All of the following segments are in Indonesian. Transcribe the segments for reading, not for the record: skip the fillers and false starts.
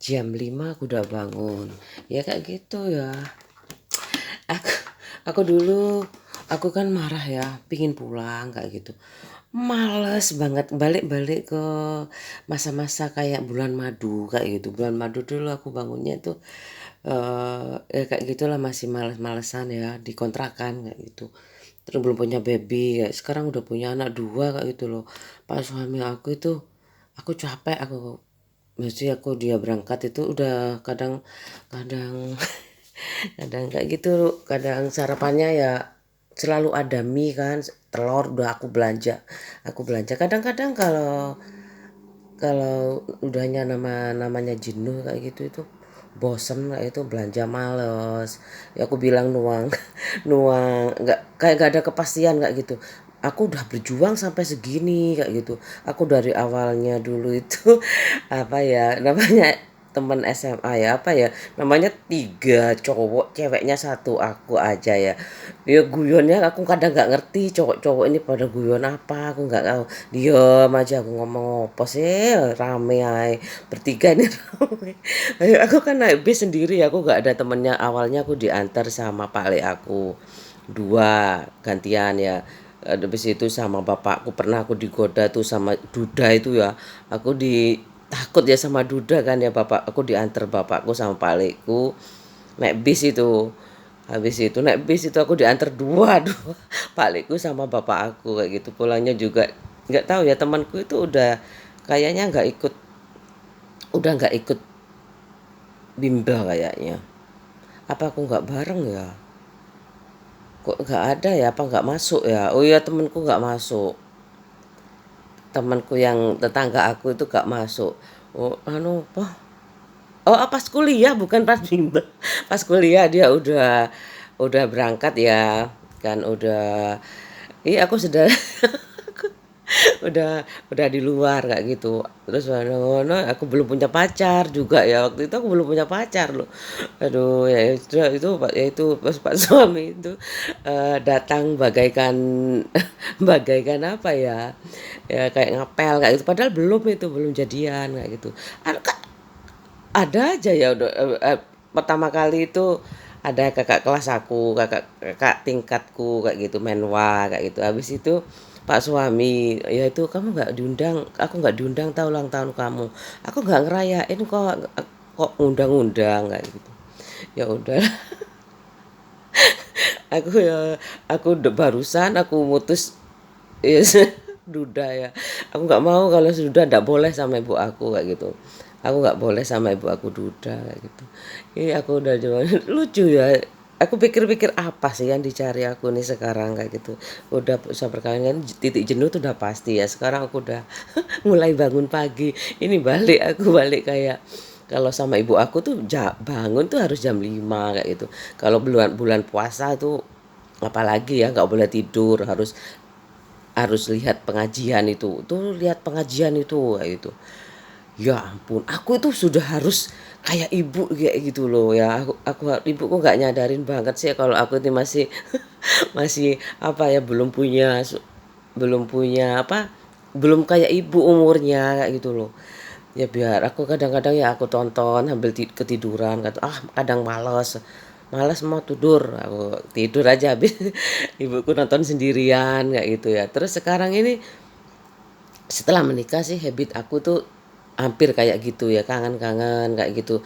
Jam 5 aku udah bangun. Ya kayak gitu ya. Aku aku dulu aku kan marah ya, pingin pulang kayak gitu. Males banget balik-balik ke masa-masa kayak bulan madu kayak gitu. Bulan madu dulu aku bangunnya tuh ya kayak gitulah masih males-malesan ya di kontrakan kayak gitu. Terus belum punya baby, kayak sekarang udah punya anak dua kayak gitu loh. Pas suami aku itu aku capek mesti aku dia berangkat itu udah kadang kadang kayak gitu, kadang sarapannya ya selalu ada mie kan, telur udah aku belanja kadang-kadang kalau kalau udahnya namanya jenuh kayak gitu itu bosen kayak itu belanja males ya aku bilang nuang nuang nggak kayak gak ada kepastian kayak gitu. Aku udah berjuang sampai segini kayak gitu, aku dari awalnya dulu itu apa ya namanya teman SMA ya apa ya namanya tiga cowok ceweknya satu aku aja ya. Ya guyonnya aku kadang nggak ngerti cowok-cowok ini pada guyon apa aku nggak tahu. Diam aja aku ngomong apa sih rame ae bertiga ini rame. Ayo, aku kan naik bis sendiri aku nggak ada temennya, awalnya aku diantar sama Pak Le aku dua gantian ya. Habis itu sama bapakku pernah aku digoda tuh sama Duda itu ya. Aku takut ya sama Duda kan ya, bapak aku diantar bapakku sama Palekku naik bis itu. Habis itu naik bis itu aku diantar dua Palekku sama bapak aku kayak gitu. Pulangnya juga nggak tahu ya, temanku itu udah kayaknya nggak ikut bimbel kayaknya. Apa aku nggak bareng ya? Kok nggak ada ya? Apa nggak masuk ya? Oh iya temanku nggak masuk. Temanku yang tetangga aku itu nggak masuk. Oh anu apa? Oh pas kuliah bukan pas bimbel. Pas kuliah dia udah berangkat ya kan, udah iya aku sudah udah di luar kayak gitu. Terus aku belum punya pacar juga ya, waktu itu aku belum punya pacar loh. Aduh ya itu pas Pak suami itu datang bagaikan bagaikan apa ya, ya kayak ngapel kayak gitu padahal belum jadian kayak gitu. Ada aja ya udah pertama kali itu ada kakak kelas aku, kakak kakak tingkatku kayak gitu menwa kayak gitu. Habis itu Pak suami, ya itu kamu nggak diundang, aku nggak diundang tahu ulang tahun kamu. Aku nggak ngerayain kok undang-undang kayak gitu. Ya udah, aku ya aku barusan aku mutus ya Duda ya. Aku nggak mau kalau Duda nggak boleh sama ibu aku kayak gitu. Aku nggak boleh sama ibu aku Duda kayak gitu. Ini aku udah coba lucu ya. Aku pikir-pikir apa sih yang dicari aku nih sekarang kayak gitu. Udah bisa perkawinan titik jenuh tuh udah pasti ya. Sekarang aku udah mulai bangun pagi. Ini aku balik kayak kalau sama ibu aku tuh bangun tuh harus jam 5 kayak gitu. Kalau bulan bulan puasa tuh apalagi ya nggak boleh tidur, harus harus lihat pengajian itu tuh, lihat pengajian itu kayak gitu. Ya ampun aku itu sudah harus kayak ibu kayak gitu loh ya, aku ibuku nggak nyadarin banget sih kalau aku ini masih masih apa ya belum punya apa belum kayak ibu umurnya kayak gitu loh. Ya biar aku kadang-kadang ya aku tonton sambil ketiduran kata kadang males mau tidur, aku tidur aja habis ibuku nonton sendirian kayak gitu ya. Terus sekarang ini setelah menikah sih habit aku tuh hampir kayak gitu ya, kangen-kangen kayak gitu.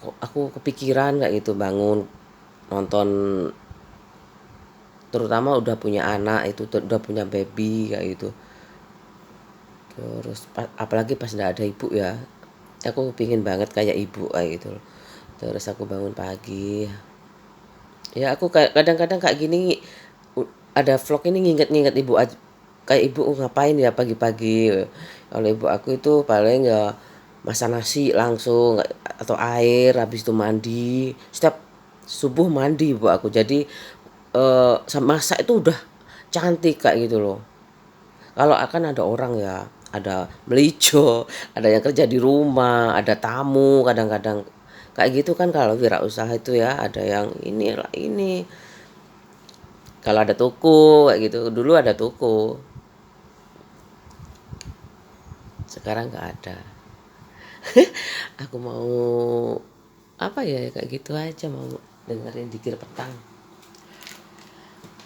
Kok aku kepikiran kayak gitu bangun nonton, terutama udah punya anak itu udah punya baby kayak gitu. Terus apalagi pas nggak ada ibu ya, aku pingin banget kayak ibu kayak gitu loh. Terus aku bangun pagi ya, aku kadang-kadang kayak gini ada vlog ini nginget-nginget ibu kayak ibu ngapain ya pagi-pagi. Kalau ibu aku itu paling ya masak nasi langsung atau air, habis itu mandi setiap subuh mandi ibu aku. Jadi masak itu udah cantik kayak gitu loh. Kalau akan ada orang ya, ada melijo, ada yang kerja di rumah, ada tamu kadang-kadang kayak gitu kan. Kalau wirausaha itu ya ada yang ini kalau ada toko kayak gitu, dulu ada toko sekarang nggak ada. Aku mau apa ya, kayak gitu aja, mau dengerin Dikir Petang.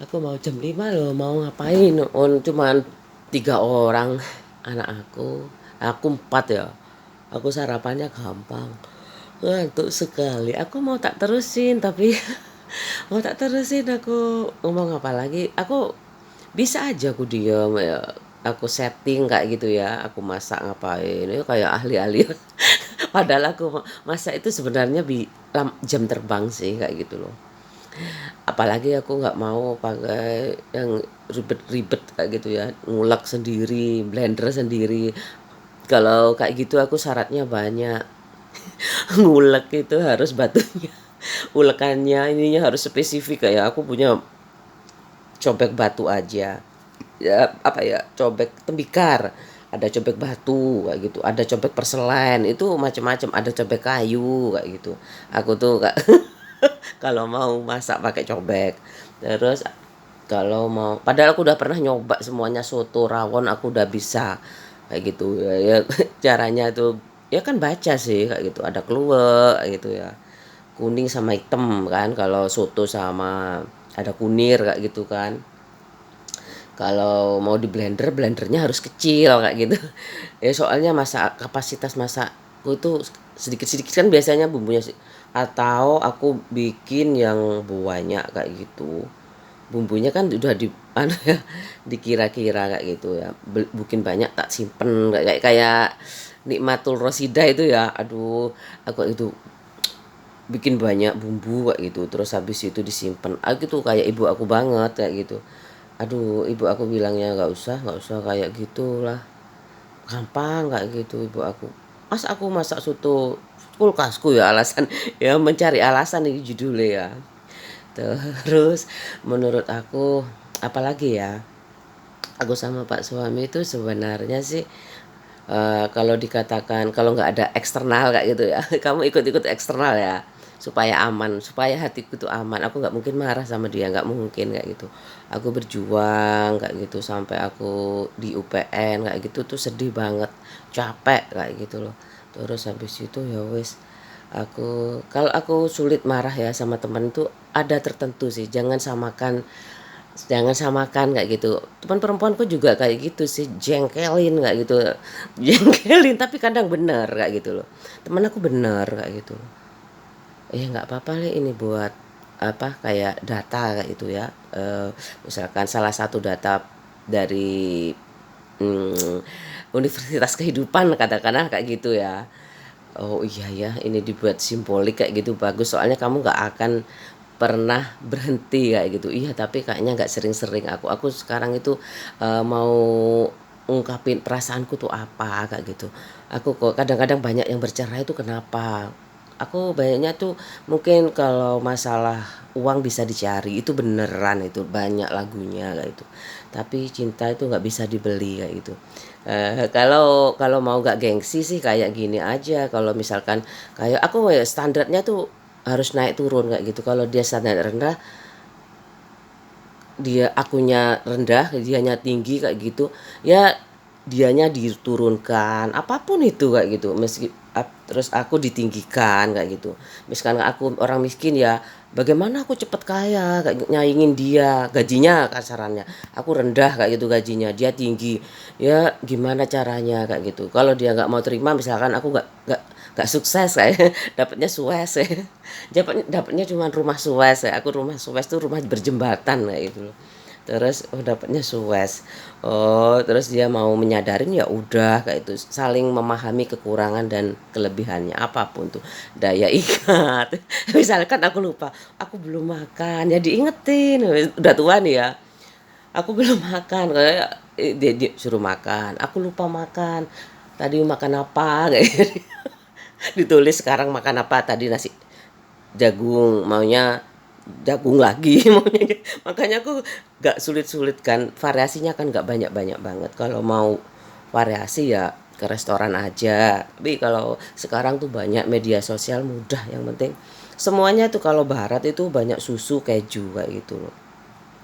Aku mau jam 5 loh, mau ngapain? Cuman 3 orang anak aku 4 ya. Aku sarapannya gampang. Ngantuk sekali. Aku mau tak terusin tapi mau tak terusin aku ngomong apa lagi? Aku bisa aja aku diam ya. Aku setting kayak gitu ya. Aku masak ngapain? Ya kayak ahli-ahli. Padahal aku masak itu sebenarnya jam terbang sih kayak gitu loh. Apalagi aku nggak mau pakai yang ribet-ribet kayak gitu ya, ngulek sendiri, blender sendiri. Kalau kayak gitu aku syaratnya banyak. Ngulek itu harus batunya, ulekannya ininya harus spesifik, kayak aku punya cobek batu aja ya, apa ya, cobek tembikar, ada cobek batu kayak gitu, ada cobek perselen, itu macam-macam, ada cobek kayu kayak gitu. Aku tuh kak kalau mau masak pakai cobek. Terus kalau mau, padahal aku udah pernah nyoba semuanya, soto rawon aku udah bisa kayak gitu ya, ya. Caranya tuh ya kan baca sih kayak gitu, ada kluwek kayak gitu ya, kuning sama hitam kan kalau soto, sama ada kunir kayak gitu kan. Kalau mau di blender, blendernya harus kecil kayak gitu. Ya soalnya kapasitas masakku itu sedikit-sedikit kan biasanya bumbunya sih. Atau aku bikin yang banyak kayak gitu. Bumbunya kan udah di anu ya, dikira-kira kayak gitu ya. Bikin banyak tak simpen kayak kayak Nikmatul Rosida itu ya. Aduh, aku itu bikin banyak bumbu kayak gitu, terus habis itu disimpan. Aku tuh kayak ibu aku banget kayak gitu. Aduh, ibu aku bilangnya nggak usah kayak gitulah, gampang kayak gitu ibu aku. Mas aku masak soto kulkasku ya, alasan ya, mencari alasan ini judulnya ya. Terus menurut aku apalagi ya, aku sama Pak suami itu sebenarnya sih, kalau dikatakan kalau nggak ada eksternal kayak gitu ya, kamu ikut-ikut eksternal ya, supaya aman, supaya hatiku tuh aman. Aku nggak mungkin marah sama dia, nggak mungkin kayak gitu. Aku berjuang kayak gitu sampai aku di UPN kayak gitu tuh sedih banget, capek kayak gitu loh. Terus habis itu ya wes, kalau aku sulit marah ya sama temen tuh ada tertentu sih, jangan samakan kayak gitu. Teman perempuanku juga kayak gitu sih, jengkelin kayak gitu. Jengkelin tapi kadang bener kayak gitu loh. Temen aku bener kayak gitu. Nggak apa-apa deh ini buat apa, kayak data kayak gitu ya. Misalkan salah satu data dari hmm, Universitas Kehidupan katakanlah kayak gitu ya. Oh iya ya, ini dibuat simbolik kayak gitu bagus, soalnya kamu nggak akan pernah berhenti kayak gitu. Iya, tapi kayaknya nggak sering-sering aku sekarang itu mau ungkapin perasaanku tuh apa kayak gitu. Aku kok kadang-kadang banyak yang bercerai itu kenapa? Aku banyaknya tuh mungkin kalau masalah uang bisa dicari, itu beneran, itu banyak lagunya kayak itu. Tapi cinta itu nggak bisa dibeli kayak gitu. Kalau kalau mau nggak gengsi sih kayak gini aja. Kalau misalkan kayak aku ya standarnya tuh harus naik turun kayak gitu. Kalau dia standar rendah, dia akunya rendah, dianya tinggi kayak gitu, ya dianya diturunkan, apapun itu kayak gitu. Terus aku ditinggikan kayak gitu. Misalkan aku orang miskin ya, bagaimana aku cepet kaya kayak gitu, nyaingin dia gajinya kasarannya. Aku rendah kayak gitu gajinya, dia tinggi. Ya gimana caranya kayak gitu. Kalau dia nggak mau terima, misalkan aku nggak sukses kayak dapatnya sues ya. Dapatnya cuma rumah sues ya. Aku rumah sues tuh rumah berjembatan kayak gitu loh. Terus dapatnya sues. Oh, terus dia mau menyadarin, ya udah kayak itu, saling memahami kekurangan dan kelebihannya apapun tuh. Daya ingat. Misalkan aku lupa, aku belum makan, ya diingetin. Udah tua nih ya. Aku belum makan, kayak dia suruh makan. Aku lupa makan. Tadi makan apa kayak gitu. Ditulis sekarang makan apa, tadi nasi jagung, maunya jagung lagi maunya. Makanya aku gak sulit-sulit kan, variasinya kan gak banyak-banyak banget. Kalau mau variasi ya ke restoran aja. Tapi kalau sekarang tuh banyak media sosial, mudah, yang penting semuanya tuh. Kalau barat itu banyak susu keju kayak gitu loh,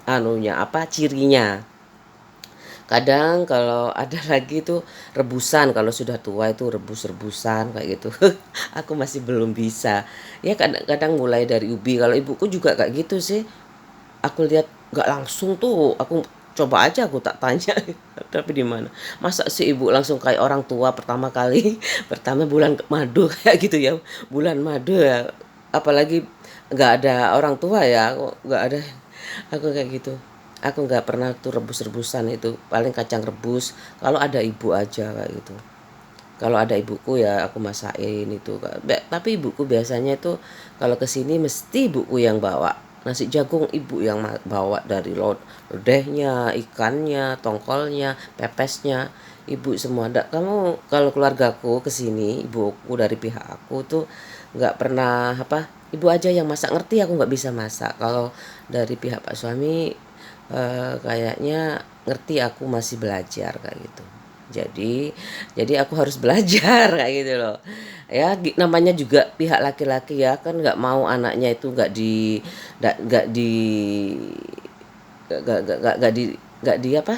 anunya apa, cirinya. Kadang kalau ada lagi tuh rebusan, kalau sudah tua itu rebus-rebusan kayak gitu. Aku masih belum bisa. Ya kadang-kadang mulai dari ubi, kalau ibuku juga kayak gitu sih. Aku lihat nggak langsung tuh, aku coba aja aku tak tanya, tapi di mana? Masa si ibu langsung kayak orang tua pertama kali, pertama bulan madu kayak gitu ya, bulan madu ya, apalagi nggak ada orang tua ya, aku nggak ada, aku kayak gitu. Aku nggak pernah tuh rebus-rebusan itu, paling kacang rebus, kalau ada ibu aja kayak gitu. Kalau ada ibuku ya aku masakin itu. Tapi ibuku biasanya itu kalau ke sini mesti ibuku yang bawa. Nasi jagung ibu yang bawa dari lodehnya, ikannya, tongkolnya, pepesnya, ibu semua. Kamu kalau keluargaku ke sini, ibuku dari pihak aku tuh nggak pernah apa, ibu aja yang masak, ngerti aku nggak bisa masak. Kalau dari pihak Pak suami kayaknya ngerti aku masih belajar kayak gitu. Jadi aku harus belajar kayak gitu loh. Ya namanya juga pihak laki-laki ya kan nggak mau anaknya itu nggak di nggak di apa?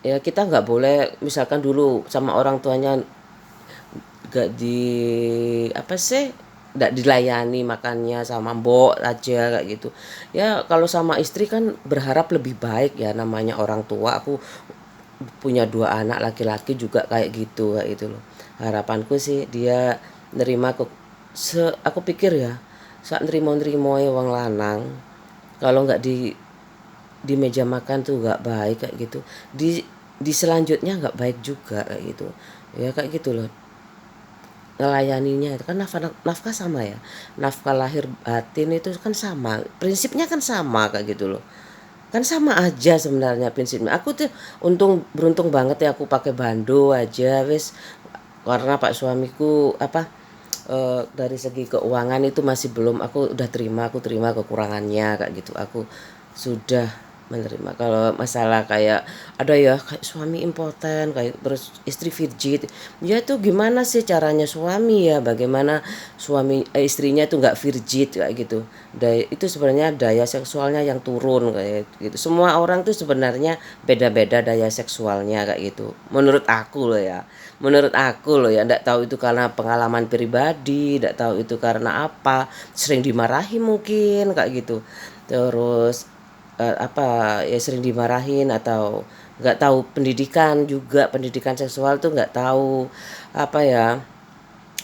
Ya kita nggak boleh misalkan dulu sama orang tuanya nggak di apa sih? Nggak dilayani makannya sama mbok aja kayak gitu. Ya kalau sama istri kan berharap lebih baik ya, namanya orang tua. Aku punya dua anak laki-laki juga kayak gitu loh. Harapanku sih dia nerima aku pikir ya, saat nerimo-nerimo wong lanang kalau nggak di meja makan tuh nggak baik kayak gitu, di selanjutnya nggak baik juga kayak gitu ya, kayak gitu loh. Ngelayaninya itu kan nafkah sama ya, nafkah lahir batin itu kan sama, prinsipnya kan sama kayak gitu loh. Kan sama aja sebenarnya prinsipnya. Aku tuh beruntung banget ya aku pakai bando aja wis, karena pak suamiku apa dari segi keuangan itu masih belum, aku terima kekurangannya kayak gitu. Aku sudah menerima. Kalau masalah kayak ada ya kayak suami impoten kayak terus istri virgin, ya itu gimana sih caranya suami ya, bagaimana istrinya itu nggak virgin kayak gitu. Itu sebenarnya daya seksualnya yang turun kayak gitu. Semua orang tuh sebenarnya beda-beda daya seksualnya kayak gitu, menurut aku loh ya. Menurut aku loh ya, ndak tahu itu karena pengalaman pribadi, ndak tahu itu karena apa, sering dimarahi mungkin kayak gitu. Terus apa ya, sering dimarahin atau nggak tahu pendidikan juga, pendidikan seksual tuh nggak tahu apa ya,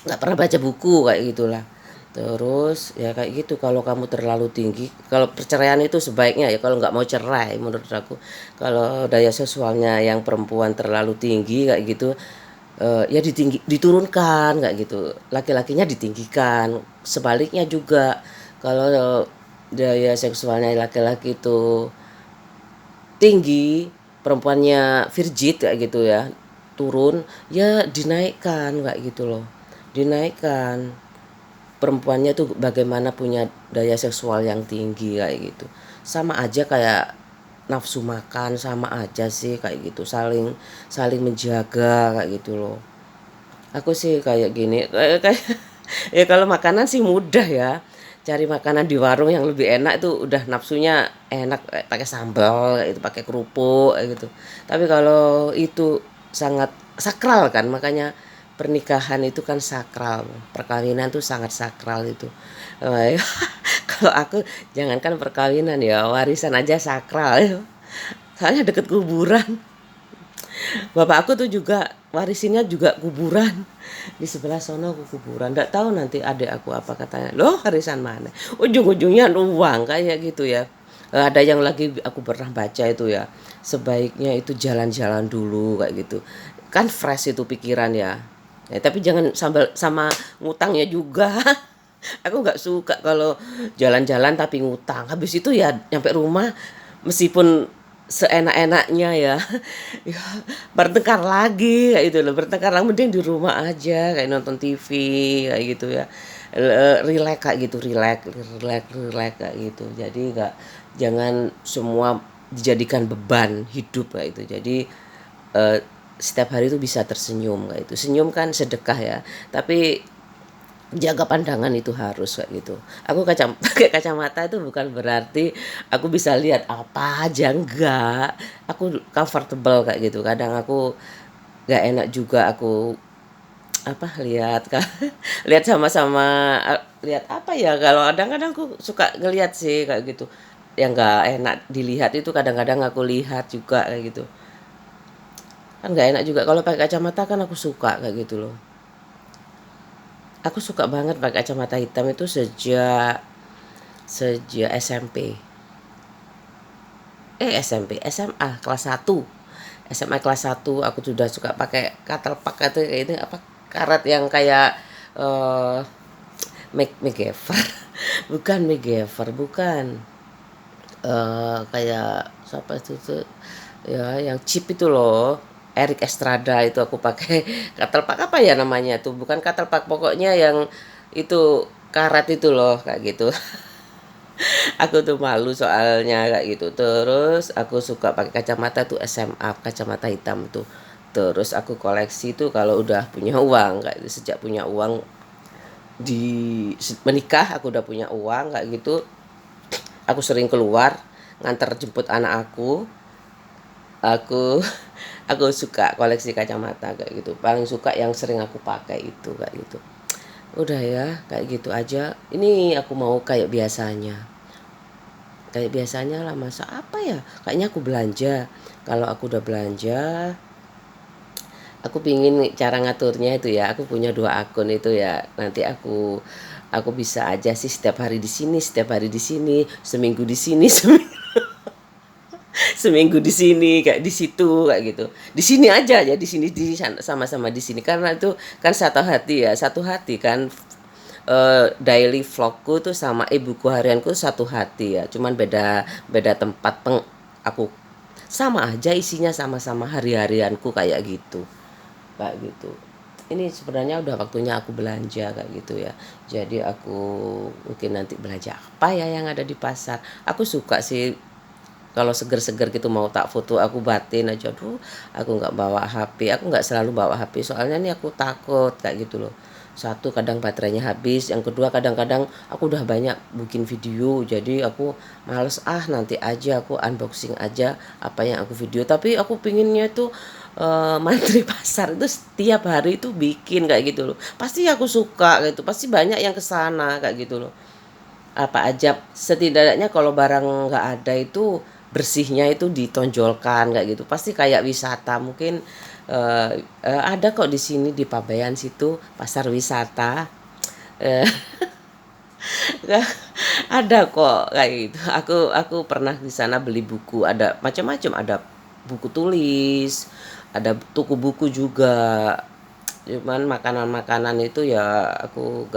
nggak pernah baca buku kayak gitulah. Terus ya kayak gitu, kalau kamu terlalu tinggi, kalau perceraian itu sebaiknya ya kalau nggak mau cerai menurut aku, kalau daya seksualnya yang perempuan terlalu tinggi kayak gitu, ya diturunkan kayak gitu, laki-lakinya ditinggikan. Sebaliknya juga kalau daya seksualnya laki-laki itu tinggi, perempuannya virgin kayak gitu ya, turun, ya dinaikkan kayak gitu loh. Dinaikkan. Perempuannya tuh bagaimana punya daya seksual yang tinggi kayak gitu. Sama aja kayak nafsu makan, sama aja sih kayak gitu, saling saling menjaga kayak gitu loh. Aku sih kayak gini, kayak ya kalau makanan sih mudah ya. Cari makanan di warung yang lebih enak itu udah nafsunya enak, pakai sambal kayak gitu, pakai kerupuk kayak gitu. Tapi kalau itu sangat sakral kan, makanya pernikahan itu kan sakral. Perkawinan tuh sangat sakral itu. Eh, Kalau aku jangankan perkawinan ya, warisan aja sakral ya. Soalnya deket kuburan. Bapak aku tuh juga warisinnya juga kuburan. Di sebelah sono kuburan. Nggak tahu nanti adik aku apa katanya. Loh, warisan mana? Ujung-ujungnya uang kayak gitu ya. Ada yang lagi aku pernah baca itu ya. Sebaiknya itu jalan-jalan dulu kayak gitu. Kan fresh itu pikiran ya. Ya, tapi jangan sambil sama ngutangnya juga. Aku nggak suka kalau jalan-jalan tapi ngutang. Habis itu ya nyampe rumah meskipun seenak-enaknya ya, ya bertengkar lagi kayak gitu loh, bertengkar lagi, mending di rumah aja kayak nonton TV kayak gitu ya. Relax kayak gitu, relax relax relax kayak gitu. Jadi nggak, jangan semua dijadikan beban hidup kayak itu. Jadi setiap hari itu bisa tersenyum kayak itu. Senyum kan sedekah ya. Tapi jaga pandangan itu harus kayak gitu. Aku pakai kacamata itu bukan berarti aku bisa lihat apa aja, enggak. Aku comfortable kayak gitu. Kadang aku nggak enak juga aku apa lihat kan lihat sama-sama lihat apa ya, kalau kadang-kadang aku suka ngelihat sih kayak gitu. Yang nggak enak dilihat itu kadang-kadang aku lihat juga kayak gitu. Kan nggak enak juga kalau pakai kacamata, kan aku suka kayak gitu loh. Aku suka banget pakai kacamata hitam itu sejak sejak SMP. SMP, SMA kelas 1. SMA kelas 1 aku sudah suka pakai Cuttle-Pak itu ini apa, karet yang kayak eh MacGyver. Bukan MacGyver, bukan. Kayak siapa itu tuh ya yang chip itu loh. Eric Estrada itu aku pakai Cuttle-Pak apa ya namanya tuh, bukan Cuttle-Pak, pokoknya yang itu karet itu loh kayak gitu. Aku tuh malu soalnya kayak gitu. Terus aku suka pakai kacamata tuh SMA, kacamata hitam tuh. Terus aku koleksi tuh kalau udah punya uang kayak gitu. Sejak punya uang di menikah aku udah punya uang kayak gitu. Aku sering keluar nganter jemput anak aku. Aku aku suka koleksi kacamata kayak gitu. Paling suka yang sering aku pakai itu kayak gitu. Udah ya, kayak gitu aja. Ini aku mau kayak biasanya. Kayak biasanya lah, masa apa ya, kayaknya aku belanja. Kalau aku udah belanja, aku pingin cara ngaturnya itu ya, aku punya 2 akun itu ya, nanti aku bisa aja sih setiap hari di sini, setiap hari di sini, seminggu di sini, seminggu di sini, kayak di situ kayak gitu, di sini aja ya, di sini di sama-sama di sini, karena itu kan satu hati ya, satu hati kan. Daily vlogku tuh sama ibuku harianku satu hati ya, cuman beda beda tempat aku sama aja isinya, sama-sama hari-harianku kayak gitu, kayak gitu. Ini sebenarnya udah waktunya aku belanja kayak gitu ya. Jadi aku mungkin nanti belanja apa ya yang ada di pasar. Aku suka sih kalau seger-seger gitu mau tak foto, aku batin aja. Duh, aku nggak bawa HP, aku nggak selalu bawa HP soalnya nih aku takut kayak gitu loh. Satu, kadang baterainya habis, yang kedua kadang-kadang aku udah banyak bikin video, jadi aku males, nanti aja aku unboxing aja apa yang aku video. Tapi aku pinginnya itu mantri pasar itu setiap hari itu bikin kayak gitu loh. Pasti aku suka gitu, pasti banyak yang kesana kayak gitu loh. Apa aja setidaknya kalau barang nggak ada itu bersihnya itu ditonjolkan kayak gitu, pasti kayak wisata mungkin. Ada kok di sini di Pabean situ pasar wisata. eh, ada kok kayak gitu, aku pernah di sana beli buku, ada macam-macam, ada buku tulis, ada toko buku juga. Cuman makanan-makanan itu ya aku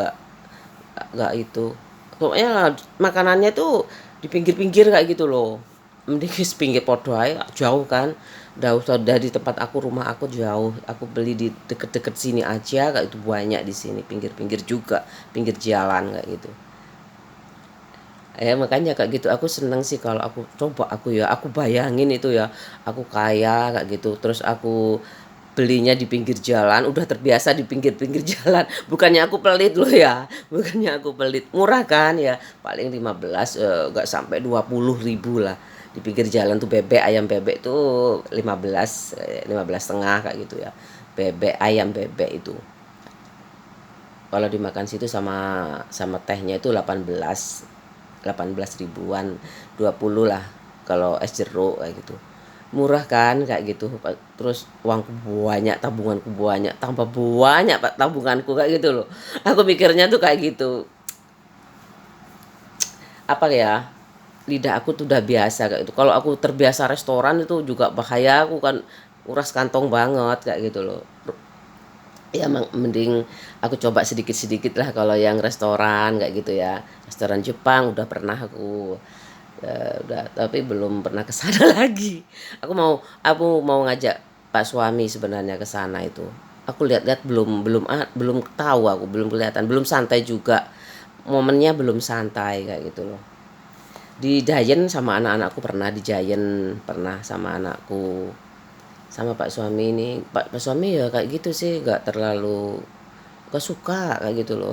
nggak itu, pokoknya makanannya tuh di pinggir-pinggir kayak gitu loh. Mending di pinggir podo ae, jauh kan, jauh dari tempat aku, rumah aku jauh, aku beli di deket-deket sini aja kayak itu, banyak di sini pinggir-pinggir juga, pinggir jalan kayak gitu. Makanya kayak gitu aku seneng sih kalau aku coba, aku bayangin itu ya, aku kaya kayak gitu, terus aku belinya di pinggir jalan, udah terbiasa di pinggir-pinggir jalan. Bukannya aku pelit loh ya, bukannya aku pelit, murah kan ya, paling 15, nggak sampai 20.000 lah. Di pinggir jalan tuh bebek, ayam bebek tuh 15, 15 setengah kayak gitu ya. Bebek, ayam bebek itu. Kalau dimakan situ sama sama tehnya itu 18 ribuan, 20 lah kalau es jeruk kayak gitu. Murah kan kayak gitu. Terus uangku banyak, tabunganku banyak, tambah banyak Pak tabunganku kayak gitu loh. Aku mikirnya tuh kayak gitu. Apa ya? Lidah aku tuh udah biasa kayak gitu. Kalau aku terbiasa restoran itu juga bahaya, aku kan uras kantong banget kayak gitu loh. Ya mending aku coba sedikit-sedikit lah kalau yang restoran kayak gitu ya. Restoran Jepang udah pernah aku, udah, tapi belum pernah ke sana lagi. Aku mau ngajak Pak suami sebenarnya ke sana itu. Aku lihat-lihat belum belum belum tahu, aku belum kelihatan, belum santai juga. Momennya belum santai kayak gitu loh. Di Giant sama anak-anakku pernah, di Giant pernah sama anakku. Sama Pak suami ini, Pak suami ya kayak gitu sih, nggak terlalu, gak suka kayak gitu loh.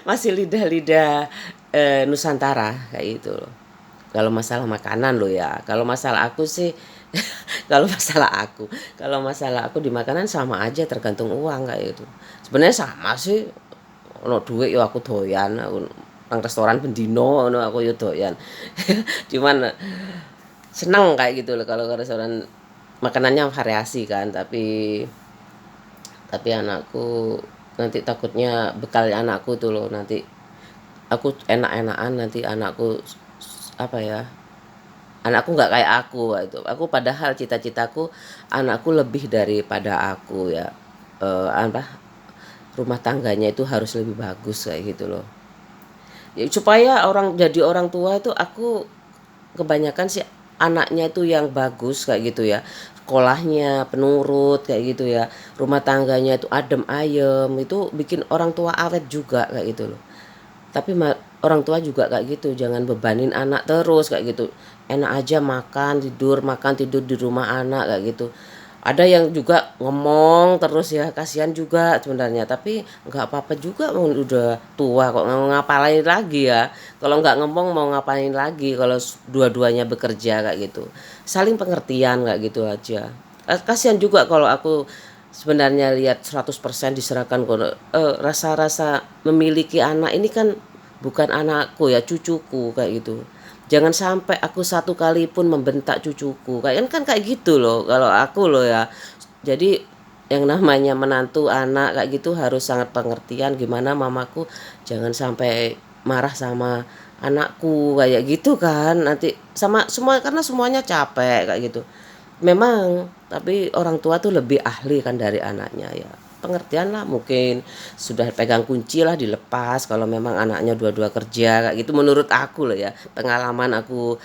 masih lidah-lidah Nusantara kayak gitu loh. Kalau masalah makanan lo ya, kalau masalah aku sih kalau masalah aku, kalau masalah aku di makanan sama aja tergantung uang kayak gitu. Sebenarnya sama sih. Ono duit yo aku doyan, aku nang restoran bendino ono aku yo doyan. Cuman seneng kayak gitu loh kalau ke restoran makanannya variasi kan, tapi anakku nanti takutnya bekal anakku tuh loh, nanti aku enak-enakan nanti anakku apa ya, anakku nggak kayak aku itu. Aku padahal cita-citaku anakku lebih daripada aku ya, apa, rumah tangganya itu harus lebih bagus kayak gitu loh ya, supaya jadi orang tua itu aku kebanyakan sih anaknya itu yang bagus kayak gitu ya, sekolahnya penurut kayak gitu ya, rumah tangganya itu adem ayem, itu bikin orang tua awet juga kayak gitu loh. Tapi orang tua juga kayak gitu, jangan bebanin anak terus kayak gitu. Enak aja makan tidur di rumah anak kayak gitu. Ada yang juga ngomong terus ya, kasihan juga sebenarnya, tapi nggak apa-apa juga, udah tua kok mau ngapalin lagi ya. Kalau nggak ngomong mau ngapain lagi kalau dua-duanya bekerja kayak gitu. Saling pengertian kayak gitu aja. Kasihan juga kalau aku sebenarnya lihat 100% diserahkan rasa-rasa memiliki anak ini kan bukan anakku ya, cucuku kayak gitu. Jangan sampai aku satu kali pun membentak cucuku. Kan kayak gitu loh kalau aku loh ya. Jadi yang namanya menantu anak kayak gitu harus sangat pengertian, gimana mamaku jangan sampai marah sama anakku kayak gitu kan. Nanti sama semua, karena semuanya capek kayak gitu. Memang, tapi orang tua tuh lebih ahli kan dari anaknya ya. Pengertian lah, mungkin sudah pegang kunci lah dilepas kalau memang anaknya dua-dua kerja kayak gitu, menurut aku loh ya. Pengalaman aku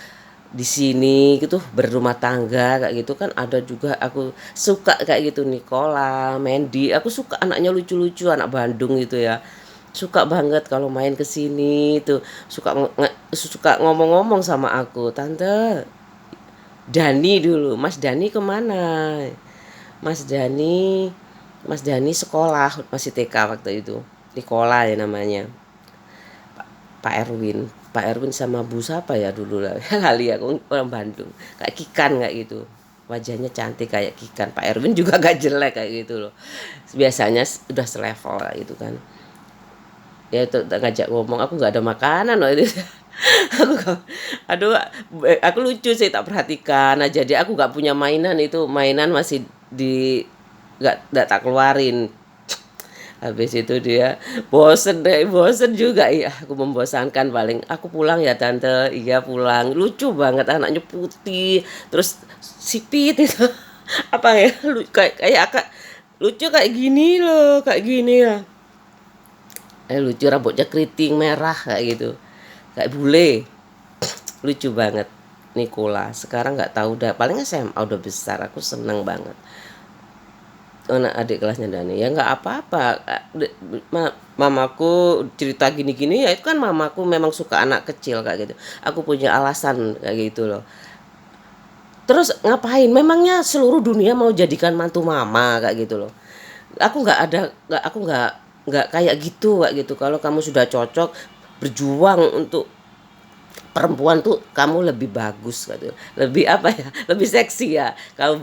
di sini gitu berumah tangga kayak gitu kan, ada juga aku suka kayak gitu, Nicola, Mandy. Aku suka anaknya lucu-lucu, anak Bandung gitu ya. Suka banget kalau main ke sini tuh, suka ngomong-ngomong sama aku, "Tante, Dani dulu, Mas Dani kemana? Mas Dani, Mas Dani sekolah masih TK waktu itu. Nikola ya namanya. Pak Erwin, Pak Erwin sama Bu siapa ya dulu lah. Kali aku orang Bandung. Kayak Kikan kayak gitu. Wajahnya cantik kayak Kikan. Pak Erwin juga gak jelek kayak gitu loh. Biasanya udah selevel kayak gitu kan. Ya itu ngajak ngomong, aku nggak ada makanan loh itu. Aku aduh, aku lucu sih tak perhatikan. Nah, jadi aku nggak punya mainan, itu mainan masih di nggak tak keluarin. Habis itu dia bosen juga, iya aku membosankan, paling aku pulang ya tante, iya pulang. Lucu banget anaknya, putih terus sipit itu. Apa ya, kayak kayak lucu kayak gini loh, kayak gini ya. Lucu, rambutnya keriting merah kayak gitu, kayak bule. Lucu banget Nikola. Sekarang nggak tahu, udah paling SMA udah besar, aku seneng banget. Anak adik kelasnya Dani ya nggak apa-apa. Mamaku cerita gini-gini ya, itu kan mamaku memang suka anak kecil kayak gitu. Aku punya alasan kayak gitu loh. Terus ngapain memangnya seluruh dunia mau jadikan mantu mama kayak gitu loh. Aku nggak ada, nggak kayak gitu kayak gitu. Kalau kamu sudah cocok berjuang untuk perempuan tuh, kamu lebih bagus gitu, lebih apa ya, lebih seksi ya. Kamu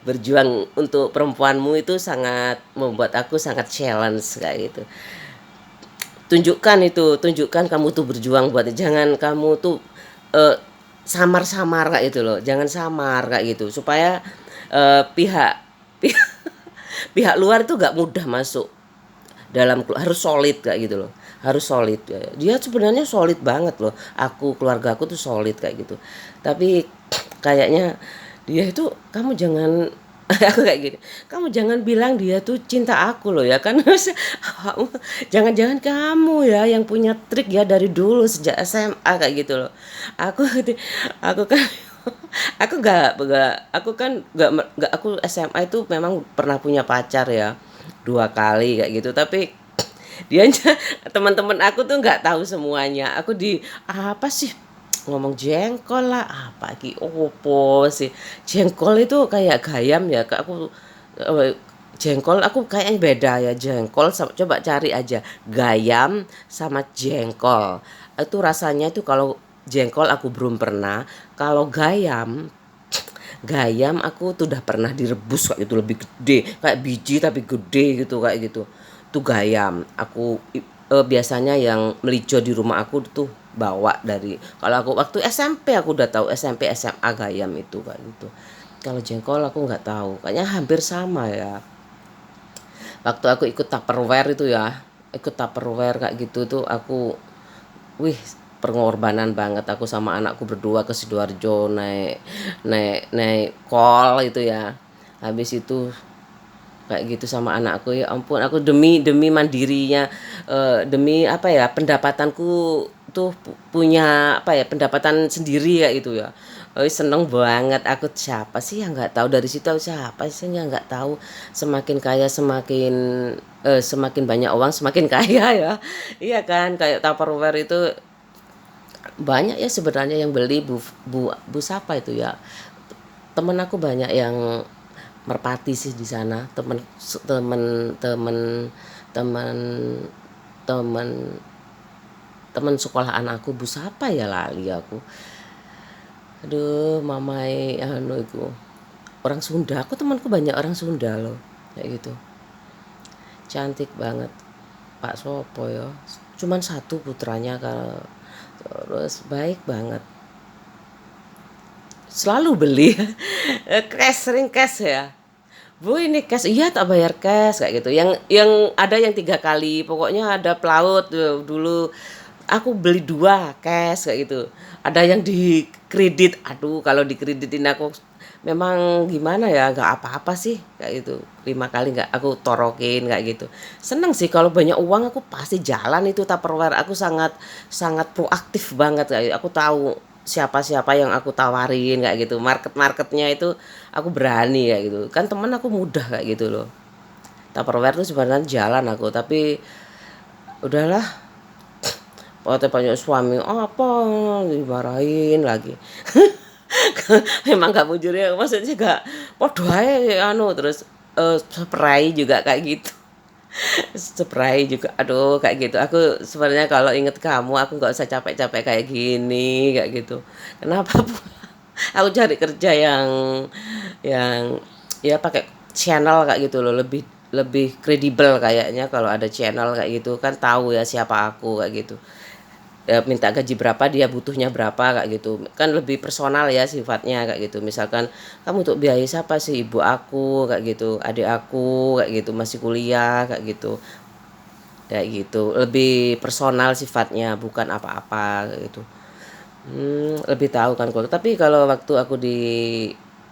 berjuang untuk perempuanmu itu sangat membuat aku sangat challenge kayak gitu. Tunjukkan itu, tunjukkan kamu tuh berjuang buat, jangan kamu tuh eh, samar-samar kayak gitu loh, jangan samar kayak gitu, supaya pihak pihak pihak luar itu gak mudah masuk dalam, harus solid kayak gitu loh, harus solid. Dia sebenarnya solid banget loh, keluarga aku tuh solid kayak gitu, tapi kayaknya dia itu, kamu jangan aku kayak gini, kamu jangan bilang dia tuh cinta aku loh ya kan. Jangan-jangan kamu ya yang punya trik ya dari dulu sejak SMA kayak gitu loh. Aku kan aku kan nggak aku SMA itu memang pernah punya pacar ya, 2 kali kayak gitu, tapi dia teman-teman aku tuh nggak tahu semuanya. Aku apa sih, ngomong jengkol lah, apa ki opo sih, jengkol itu kayak gayam ya, aku Jengkol aku kayaknya beda ya, jengkol coba cari aja gayam sama jengkol. Itu rasanya itu kalau jengkol aku belum pernah, kalau gayam gayam aku tuh udah pernah direbus kayak gitu lebih gede, kayak biji tapi gede gitu kayak gitu. Tuh gayam. Biasanya yang melijo di rumah aku tuh bawa dari kalau aku waktu SMP aku udah tahu SMP SMA gayam itu kayak gitu. Kalau jengkol aku nggak tahu, kayaknya hampir sama ya. Waktu aku ikut Tupperware itu ya, ikut Tupperware kayak gitu tuh aku, wih, pengorbanan banget aku sama anakku berdua ke Sidoarjo naik naik naik kol itu ya. Habis itu kayak gitu sama anakku, ya ampun aku demi demi mandirinya, demi apa ya, pendapatanku tuh punya apa ya, pendapatan sendiri ya itu ya. Seneng banget aku, siapa sih yang nggak tahu, dari situ siapa sih yang nggak tahu semakin kaya semakin semakin banyak uang semakin kaya ya. Iya kan, kayak Tupperware itu banyak ya sebenarnya yang beli bu siapa itu ya, temen aku banyak yang merpati sih di sana, temen temen temen temen temen temen sekolah anakku, bu siapa ya lali aku, aduh mamai anu itu orang Sunda, aku temanku banyak orang Sunda loh kayak gitu, cantik banget. Pak Sopo ya, cuman satu putranya kalau, terus baik banget, selalu beli cash, sering cash ya. Bu ini cash, iya tak bayar cash kayak gitu. Yang ada yang 3 kali, pokoknya ada pelaut dulu. Aku beli 2 cash kayak gitu. Ada yang di kredit, aduh kalau dikreditin aku memang gimana ya, nggak apa-apa sih kayak gitu. 5 kali nggak aku torokin kayak gitu. Seneng sih kalau banyak uang, aku pasti jalan itu Tupperware. Aku sangat sangat proaktif banget kayak gitu. Aku tahu siapa-siapa yang aku tawarin kayak gitu. Market-marketnya itu aku berani kayak gitu. Kan temen aku mudah kayak gitu loh. Tupperware tuh sebenarnya jalan aku, tapi udahlah, banyak suami apa dimarahin lagi. Memang gak mujur ya, maksudnya gak podo ae anu, terus spray juga kayak gitu. Spray juga, aduh kayak gitu. Aku sebenarnya kalau inget kamu aku nggak usah capek-capek kayak gini kayak gitu. Kenapa aku cari kerja yang ya pakai channel kayak gitu loh, lebih lebih kredibel kayaknya kalau ada channel kayak gitu kan, tahu ya siapa aku kayak gitu. Ya, minta gaji berapa, dia butuhnya berapa kayak gitu, kan lebih personal ya sifatnya kayak gitu. Misalkan kamu untuk biaya siapa sih, ibu aku kayak gitu, adik aku kayak gitu masih kuliah kayak gitu, lebih personal sifatnya, bukan apa-apa kayak gitu. Lebih tahu kan kalau, tapi kalau waktu aku di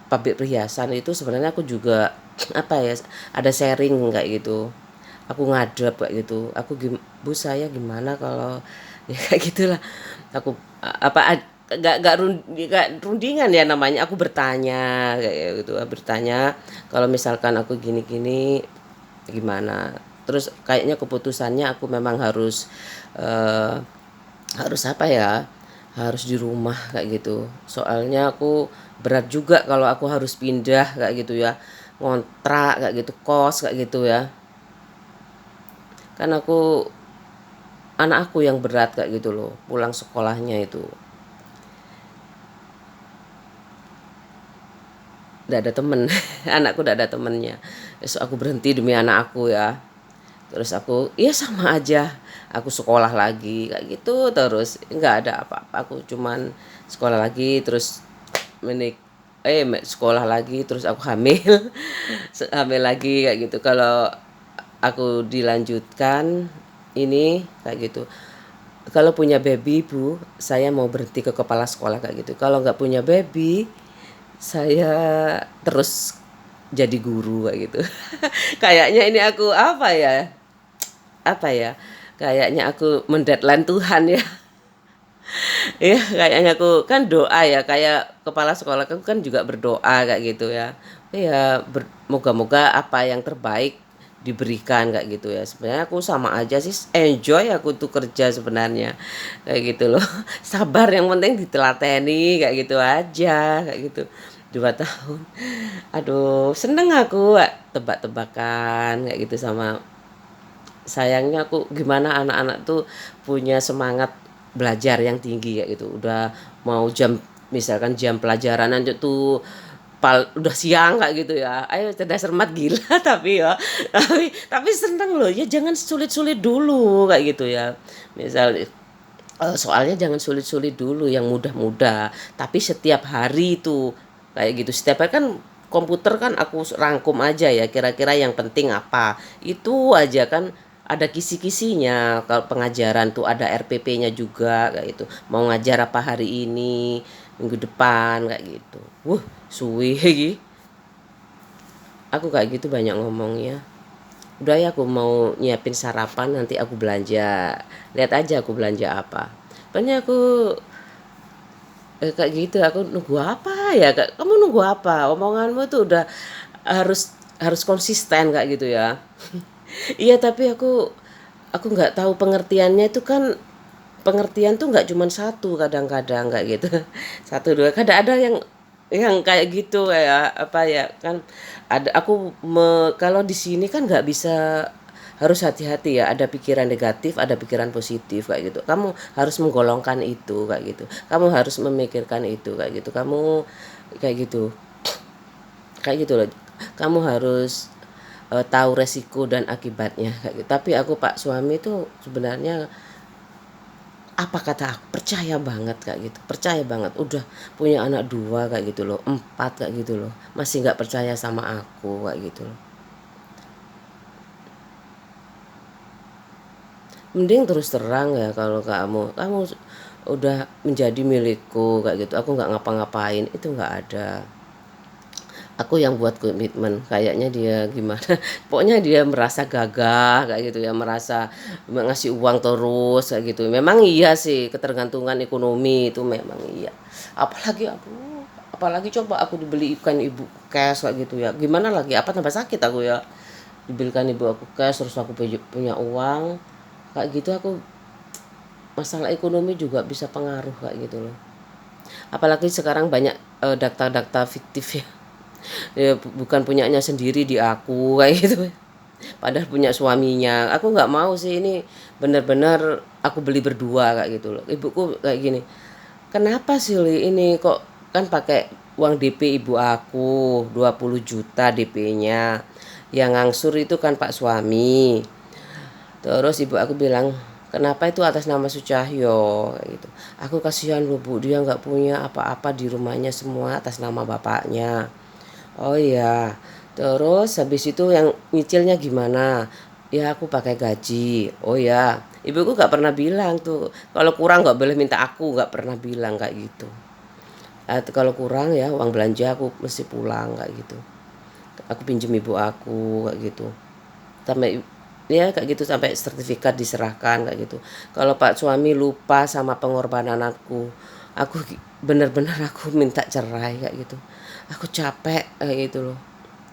pabrik perhiasan itu sebenarnya aku juga apa ya, ada sharing kayak gitu. Aku ngadep kayak gitu. Bu saya gimana kalau ya kayak gitulah. Aku nggak rundingan ya namanya. Aku bertanya kayak gitu. Bertanya kalau misalkan aku gini-gini gimana. Terus kayaknya keputusannya aku memang eh, harus apa ya, harus di rumah kayak gitu. Soalnya aku berat juga kalau aku harus pindah kayak gitu ya, ngontrak kayak gitu, kos kayak gitu ya. Kan anak aku yang berat kayak gitu loh, pulang sekolahnya itu udah ada temen. Anakku udah ada temennya. Besok aku berhenti demi anak aku ya. Terus aku, iya sama aja. Aku sekolah lagi kayak gitu terus, nggak ada apa-apa. Aku cuman sekolah lagi terus menik sekolah lagi terus aku hamil. Hamil lagi kayak gitu. Kalau aku dilanjutkan ini kayak gitu. Kalau punya baby bu, saya mau berhenti ke kepala sekolah kayak gitu. Kalau nggak punya baby, saya terus jadi guru kayak gitu. Kayaknya ini aku apa ya? Apa ya? Kayaknya aku mendeadline Tuhan ya. Iya, kayaknya aku kan doa ya, kayak kepala sekolah aku kan juga berdoa kayak gitu ya. Iya, moga-moga apa yang terbaik diberikan kayak gitu ya. Sebenarnya aku sama aja sih, enjoy aku tuh kerja sebenarnya. Kayak gitu loh. Sabar yang penting ditelateni kayak gitu aja, kayak gitu. 2 tahun. Aduh, seneng aku. tebak-tebakan kayak gitu. Sama sayangnya aku gimana anak-anak tuh punya semangat belajar yang tinggi kayak gitu. Udah mau jam, misalkan jam pelajaran nanti tuh udah siang kayak gitu ya. Ayo cerdas cermat gila tapi ya. Tapi seneng loh ya, jangan sulit-sulit dulu kayak gitu ya. Misal soalnya jangan sulit-sulit dulu, yang mudah-mudah. Tapi setiap hari itu kayak gitu. Setiap hari kan komputer kan aku rangkum aja ya, kira-kira yang penting apa. Itu aja kan ada kisi-kisinya. Kalau pengajaran tuh ada RPP-nya juga kayak gitu. Mau ngajar apa hari ini, minggu depan kayak gitu. Suwi iki. Aku kayak gitu banyak ngomongnya. Udah ya, aku mau nyiapin sarapan, nanti aku belanja. Lihat aja aku belanja apa. Pokoknya aku kayak gitu, aku nunggu apa ya? Kamu nunggu apa? Omonganmu tuh udah harus harus konsisten kayak gitu ya. Iya, tapi aku nggak tahu pengertiannya itu kan. Pengertian tuh nggak cuma satu, kadang-kadang kayak gitu. Satu dua, kadang ada yang kayak gitu kayak apa ya kan. Ada kalau di sini kan nggak bisa, harus hati-hati ya, ada pikiran negatif ada pikiran positif kayak gitu. Kamu harus menggolongkan itu kayak gitu, kamu harus memikirkan itu kayak gitu, kamu kayak gitu, kayak gitu loh. Kamu harus tahu resiko dan akibatnya kayak gitu. Tapi aku Pak suami itu sebenarnya, apa kata aku, percaya banget kayak gitu, percaya banget. Udah punya anak 2 kayak gitu loh, 4 kayak gitu loh, masih nggak percaya sama aku kayak gitu loh. Mending terus terang ya, kalau kamu udah menjadi milikku kayak gitu, aku nggak ngapa-ngapain, itu nggak ada. Aku yang buat komitmen, kayaknya dia gimana. Pokoknya dia merasa gagah kayak gitu ya, merasa ngasih uang terus kayak gitu. Memang iya sih, ketergantungan ekonomi itu memang iya. Apalagi coba aku dibelikan ibu cash kayak gitu ya, gimana lagi, apa tambah sakit aku ya. Dibelikan ibu aku cash terus aku punya uang kayak gitu. Aku masalah ekonomi juga bisa pengaruh kayak gitu loh. Apalagi sekarang banyak data-data fiktif ya. Ya bukan punyanya sendiri di aku kayak gitu, padahal punya suaminya. Aku nggak mau sih, ini benar-benar aku beli berdua kayak gitu loh. Ibuku kayak gini, kenapa sih Li, ini kok kan pakai uang DP ibu aku 20 juta DP-nya, yang ngangsur itu kan Pak suami. Terus ibu aku bilang, kenapa itu atas nama Sucahyo kayak gitu. Aku kasihan loh Bu, dia nggak punya apa-apa di rumahnya, semua atas nama bapaknya. Oh iya, terus habis itu yang nyicilnya gimana? Ya aku pakai gaji. Oh ya, ibuku nggak pernah bilang tuh, kalau kurang nggak boleh minta aku, nggak pernah bilang kayak gitu. Kalau kurang ya uang belanja aku mesti pulang kayak gitu. Aku pinjem ibu aku kayak gitu. Sampai ya kayak gitu, sampai sertifikat diserahkan kayak gitu. Kalau Pak suami lupa sama pengorbanan aku bener-bener aku minta cerai kayak gitu. Aku capek kayak gitu loh.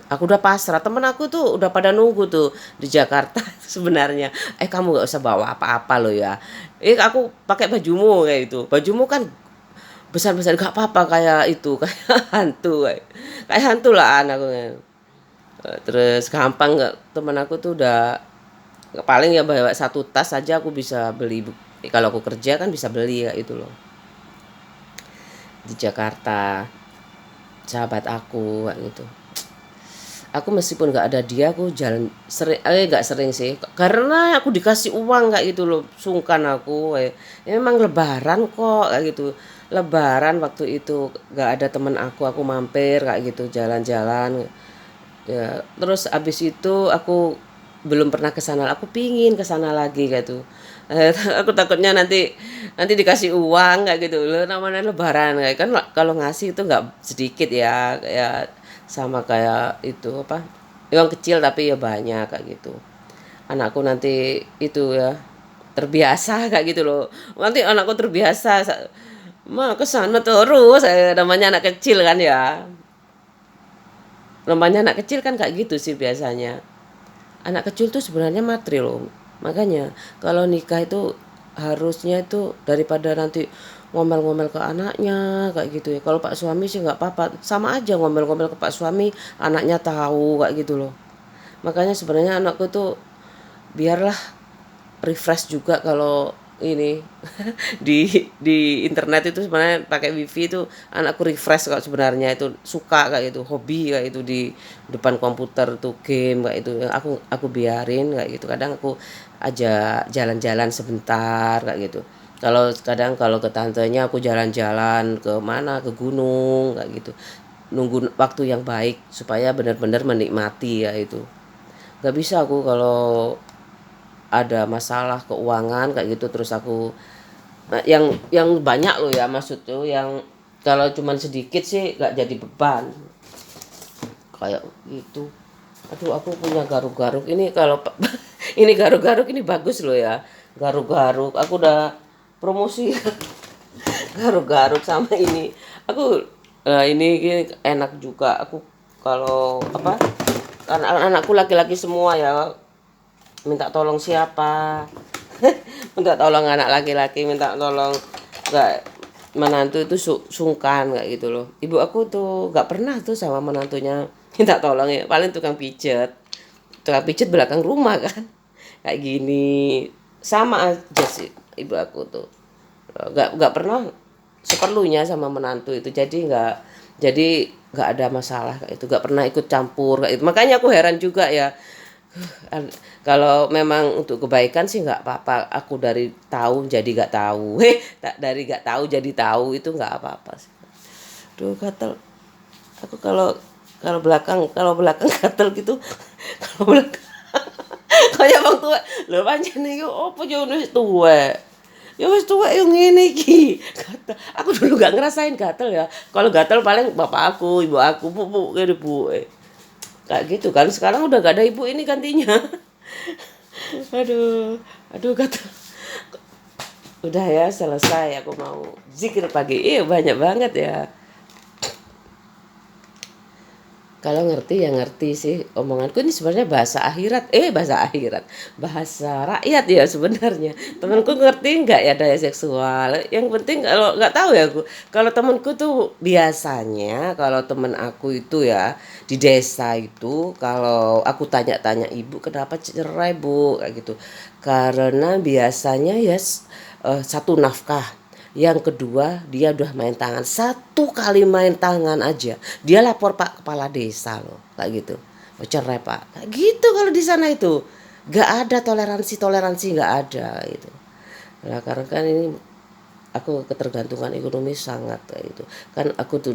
Aku udah pasrah, temen aku tuh udah pada nunggu tuh di Jakarta sebenarnya. Kamu nggak usah bawa apa-apa loh ya. Aku pakai bajumu kayak gitu. Bajumu kan besar-besar, gak apa-apa kayak itu, kayak hantu kayak hantu lah anakku. Terus gampang nggak, temen aku tuh udah paling ya bawa satu tas aja aku bisa beli. Kalau aku kerja kan bisa beli kayak itu loh di Jakarta, sahabat aku kayak gitu. Aku meskipun nggak ada dia, aku jalan sering, nggak sering sih, karena aku dikasih uang kayak gitu loh, sungkan aku. Ya memang lebaran kok kayak gitu, lebaran waktu itu nggak ada temen aku mampir kayak gitu, jalan-jalan ya. Terus abis itu aku belum pernah ke sana, aku pingin ke sana lagi kayak tuh. Aku takutnya nanti nanti dikasih uang kayak gitu loh, namanya lebaran kayak kan. Kalau ngasih itu nggak sedikit ya, kayak sama kayak itu apa, uang kecil tapi ya banyak kayak gitu. Anakku nanti itu ya terbiasa kayak gitu loh, nanti anakku terbiasa mah ke sana terus. Namanya anak kecil kan ya, namanya anak kecil kan kayak gitu sih biasanya. Anak kecil tuh sebenarnya materi loh. Makanya kalau nikah itu harusnya itu, daripada nanti ngomel-ngomel ke anaknya kayak gitu ya. Kalau Pak suami sih nggak apa-apa, sama aja ngomel-ngomel ke Pak suami, anaknya tahu kayak gitu loh. Makanya sebenarnya anakku tuh biarlah refresh juga kalau ini di internet itu sebenarnya pakai wifi itu anakku refresh kalau sebenarnya itu suka kayak itu hobi kayak itu di depan komputer tuh game kayak itu aku biarin kayak gitu kadang aku ajak jalan-jalan sebentar kayak gitu kalau kadang kalau ke tantenya aku jalan-jalan ke mana ke gunung kayak gitu nunggu waktu yang baik supaya benar-benar menikmati ya itu nggak bisa aku kalau ada masalah keuangan kayak gitu terus aku yang banyak loh ya maksud tuh yang kalau cuman sedikit sih nggak jadi beban kayak gitu. Aduh aku punya garuk-garuk ini kalau ini garuk-garuk ini bagus loh ya garuk-garuk aku udah promosi garuk-garuk sama ini aku ini enak juga aku kalau apa anak-anakku laki-laki semua ya minta tolong siapa minta tolong anak laki-laki minta tolong nggak menantu itu sungkan kayak gitu loh ibu aku tuh nggak pernah tuh sama menantunya minta tolong ya paling tukang pijet belakang rumah kan kayak gini sama aja sih ibu aku tuh nggak pernah seperlunya sama menantu itu jadi nggak ada masalah kayak itu nggak pernah ikut campur kayak itu makanya aku heran juga ya kalau memang untuk kebaikan sih nggak apa-apa aku dari tahu jadi nggak tahu dari nggak tahu jadi tahu itu nggak apa-apa sih. Duh gatel aku kalau belakang gatel gitu kalau belakang kayak bang tua lho pancen iki opo yo wis tuwek ya wis tuwek yo ngene iki gatel aku dulu nggak ngerasain gatel ya kalau gatel paling bapak aku ibu aku bu kene bu kayak gitu kan sekarang udah gak ada ibu ini gantinya aduh aduh kata udah ya selesai aku mau zikir pagi banyak banget ya kalau ngerti ya ngerti sih omonganku ini sebenarnya bahasa rakyat ya sebenarnya temanku ngerti nggak ya daya seksual yang penting kalau nggak tahu ya aku kalau temanku tuh biasanya kalau temen aku itu ya di desa itu kalau aku tanya-tanya ibu kenapa cerai bu kayak gitu karena biasanya ya satu nafkah yang kedua dia udah main tangan satu kali main tangan aja dia lapor pak kepala desa loh kayak gitu mau cerai pak kayak gitu kalau di sana itu gak ada toleransi nggak ada itu nah karena kan ini aku ketergantungan ekonomi sangat kayak gitu kan aku tuh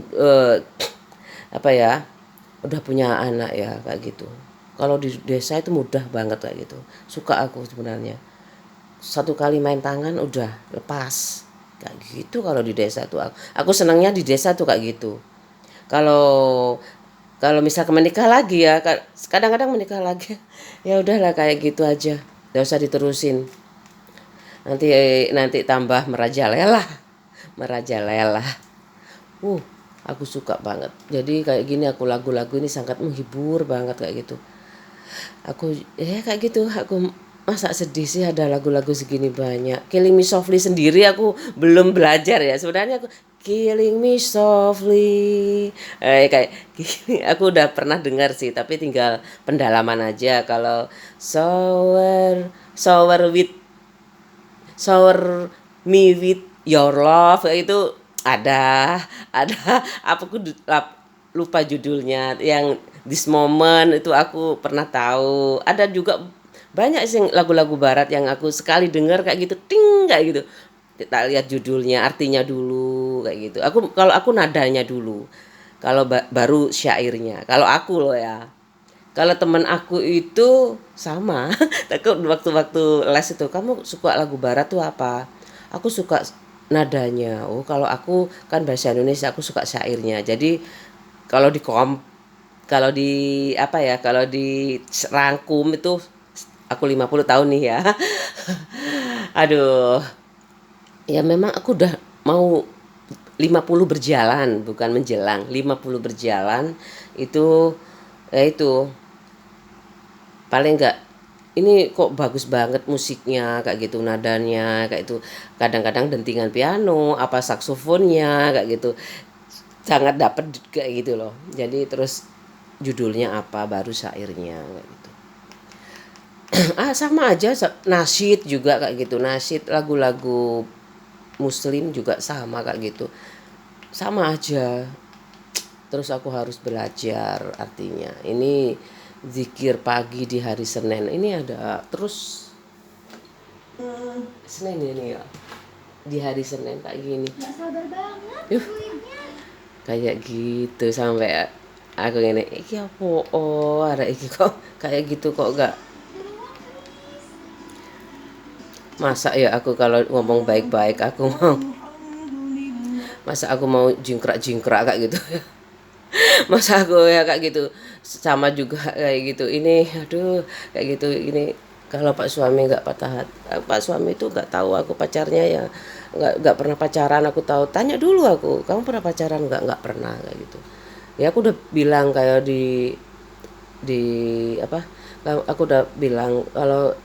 apa ya udah punya anak ya kayak gitu kalau di desa itu mudah banget kayak gitu suka aku sebenarnya satu kali main tangan udah lepas kayak gitu kalau di desa tuh aku senangnya di desa tuh kayak gitu kalau kalau misal menikah lagi ya kadang-kadang menikah lagi ya udahlah kayak gitu aja nggak usah diterusin nanti nanti tambah merajalela uh aku suka banget jadi kayak gini aku lagu-lagu ini sangat menghibur banget kayak gitu aku ya kayak gitu aku masa sedih sih ada lagu-lagu segini banyak Killing Me Softly sendiri aku belum belajar ya sebenarnya aku Killing Me Softly kayak gini aku udah pernah dengar sih tapi tinggal pendalaman aja kalau Sour Sour with Sour Me With Your Love itu ada ada apa aku lupa judulnya yang This Moment itu aku pernah tahu ada juga banyak sih lagu-lagu barat yang aku sekali dengar kayak gitu ting kayak gitu kita lihat judulnya artinya dulu kayak gitu kalau aku nadanya dulu kalau baru syairnya kalau aku loh ya kalau teman aku itu sama aku waktu-waktu les itu kamu suka lagu barat tuh apa aku suka nadanya oh kalau aku kan bahasa Indonesia aku suka syairnya jadi kalau kalau di apa ya kalau di rangkum itu aku 50 tahun nih ya aduh ya memang aku udah mau 50 berjalan bukan menjelang 50 berjalan itu ya itu paling enggak ini kok bagus banget musiknya kayak gitu nadanya kayak itu kadang-kadang dentingan piano apa saksofonnya kayak gitu sangat dapet kayak gitu loh jadi terus judulnya apa baru syairnya kayak gitu Sama aja nasyid juga kayak gitu, nasyid lagu-lagu muslim juga sama kayak gitu, sama aja. Terus aku harus belajar, artinya ini zikir pagi di hari Senin ini ada terus. Senin ini ya, di hari Senin kayak gini. Nggak sabar banget Yuh, duitnya. kayak gitu sampai aku ini iki apa, oh ada iki kok kayak gitu kok gak. Masa ya aku kalau ngomong baik-baik aku mau, masa aku mau jingkrak-jingkrak kayak gitu ya. Masa aku ya kayak gitu, sama juga kayak gitu ini, aduh kayak gitu ini. Kalau Pak suami nggak patah hati, Pak suami itu nggak tahu aku pacarnya ya, nggak pernah pacaran. Aku tahu, tanya dulu aku, kamu pernah pacaran nggak pernah kayak gitu. Ya aku udah bilang kayak di apa, aku udah bilang kalau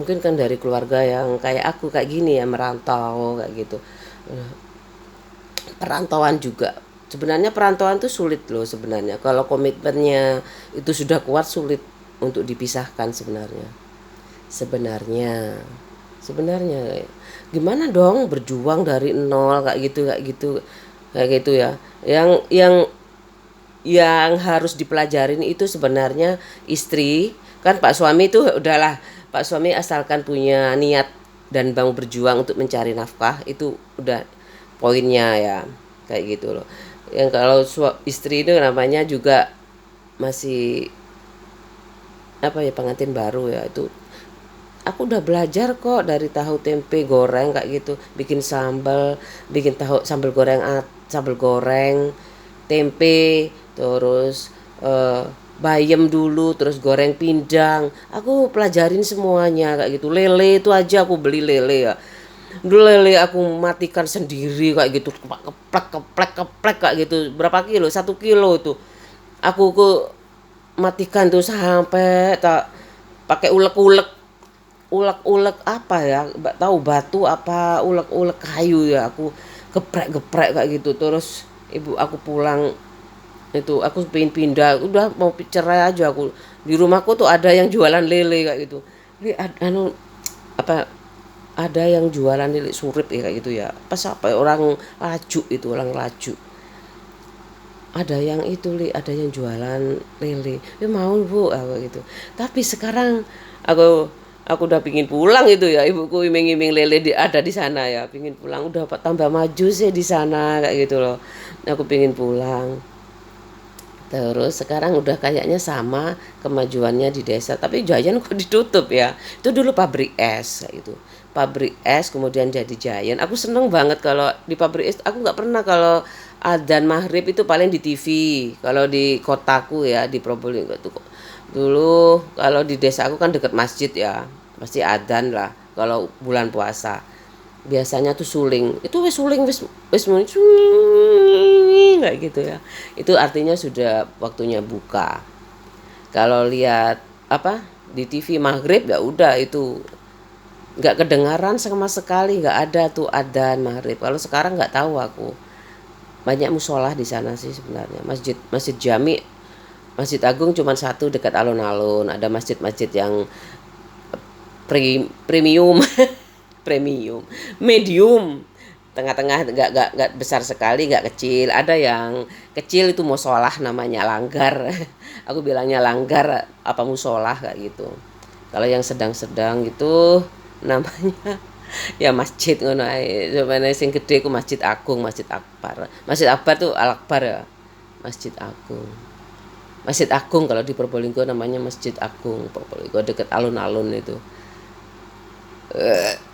mungkin kan dari keluarga yang kayak aku kayak gini ya, merantau kayak gitu. Perantauan juga, sebenarnya perantauan itu sulit loh sebenarnya, kalau komitmennya itu sudah kuat sulit untuk dipisahkan sebenarnya. Sebenarnya sebenarnya gimana dong berjuang dari nol kayak gitu kayak gitu ya. Yang harus dipelajarin itu sebenarnya istri, kan Pak suami itu udahlah, Pak suami asalkan punya niat dan mau berjuang untuk mencari nafkah itu udah poinnya ya, kayak gitu loh. Yang kalau istri itu namanya juga masih apa ya, pengantin baru ya, itu aku udah belajar kok dari tahu tempe goreng kayak gitu, bikin sambal, bikin tahu sambal goreng tempe, terus bayam dulu, terus goreng pindang, aku pelajarin semuanya kayak gitu. Lele itu aja aku beli lele ya, dulu lele aku matikan sendiri kayak gitu, keplek keplek keplek kayak gitu. Berapa kilo, 1 kilo tuh aku matikan tuh sampai tak pakai ulek-ulek apa ya, tahu batu apa ulek-ulek kayu ya, aku geprek-geprek kayak gitu. Terus ibu aku pulang itu, aku pengen pindah, udah mau cerai aja aku. Di rumahku tuh ada yang jualan lele kayak gitu. Ini anu apa, ada yang jualan lele surip ya kayak gitu ya. Pas apa ya, orang laju itu, orang laju. Ada yang itu ada yang jualan lele. Mau Bu aku gitu. Tapi sekarang aku aku udah pingin pulang itu ya, ibuku iming-iming lele ada di sana ya, pingin pulang, udah tambah maju sih di sana kayak gitu loh. Aku pingin pulang. Terus sekarang udah kayaknya sama kemajuannya di desa, tapi Giant kok ditutup ya. Itu dulu pabrik es kayak gitu. Pabrik es kemudian jadi Giant. Aku seneng banget kalau di pabrik es. Aku nggak pernah kalau adzan maghrib itu paling di TV. Kalau di kotaku ya di Probolinggo itu dulu, kalau di desa aku kan deket masjid ya, pasti adzan lah kalau bulan puasa. Biasanya tuh suling, itu wis suling wis muni kayak gitu ya, itu artinya sudah waktunya buka. Kalau lihat apa di TV maghrib ya udah itu nggak kedengaran sama sekali, nggak ada tuh adzan maghrib. Kalau sekarang nggak tahu aku, banyak musola di sana sih sebenarnya. Masjid Jami, Masjid Agung cuma satu dekat alun-alun, ada masjid-masjid yang premium premium, medium, tengah-tengah, nggak besar sekali, nggak kecil. Ada yang kecil itu musolah namanya, langgar. Aku bilangnya langgar apa musolah kayak gitu. Kalau yang sedang-sedang gitu namanya ya masjid ngono ae. Sampeyan sing gede ku Masjid Agung, Masjid Akbar. Masjid Akbar tuh Al Akbar ya. Masjid Agung. Masjid Agung kalau di Probolinggo namanya Masjid Agung Probolinggo, deket alun-alun itu.